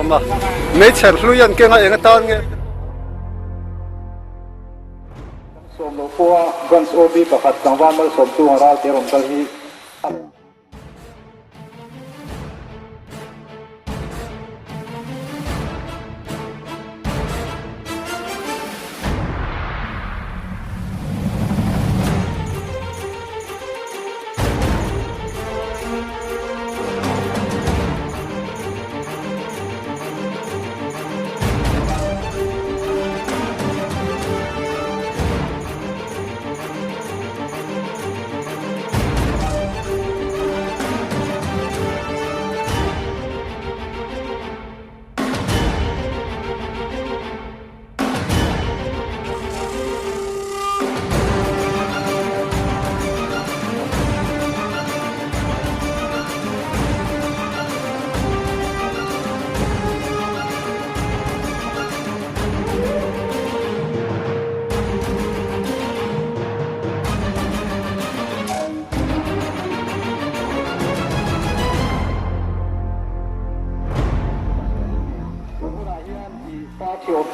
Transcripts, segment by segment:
mà mấy chèn lui ăn kia ngay người ta nghe som lo po guns obi pakhat kangwan mal som tu haral te rom kal hi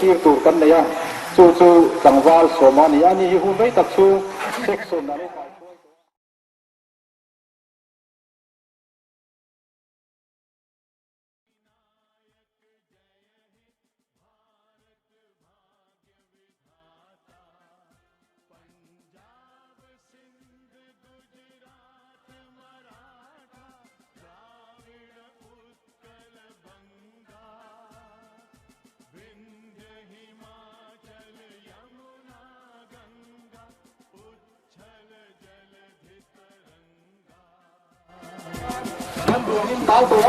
ki tur kan ne ya chu chu tangwal somani ani hu mai tak chu section ani tao tụi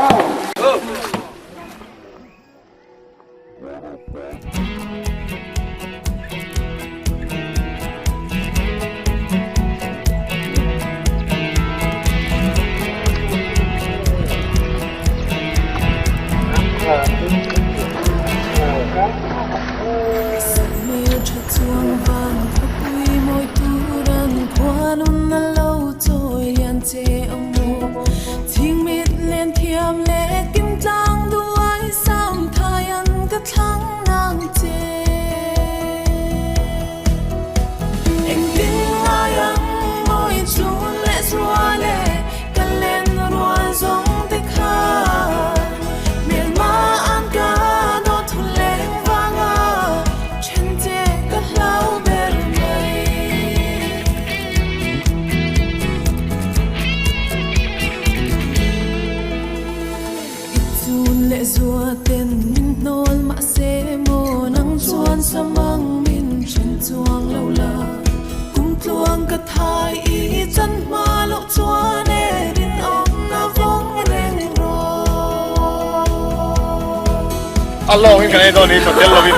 Allah ini kan itu nih hotel lobby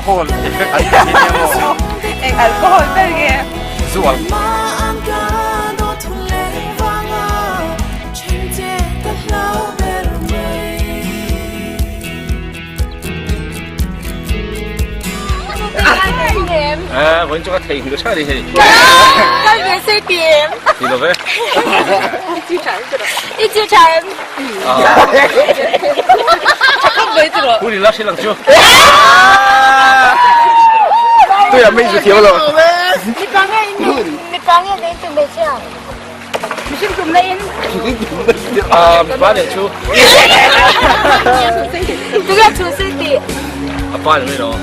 alcohol alcohol perché visual em vẫn cho thầy người sao đi thì cái gì sẽ điểm đi đâu vậy一直缠không mấy rồi cô đi lắc xe lăng chưa tôi là mấy chú thiếu rồi你帮我那准备讲你是准备8点出这个出生的8点没咯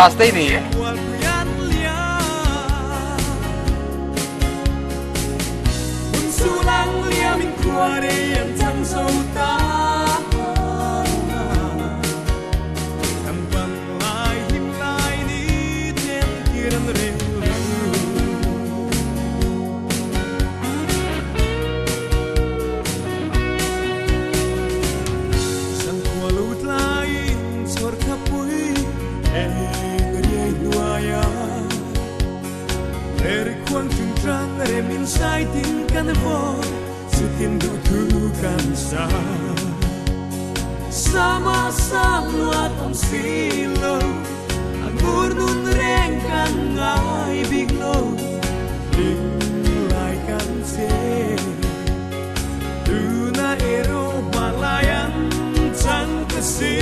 Sastai nih. Sai tin kan vo sitin do tu kan sa sama salwa tong silo angur nun reng kan ngai biglo lai kan se tu na ero malayan chang kasi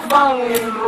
Fang in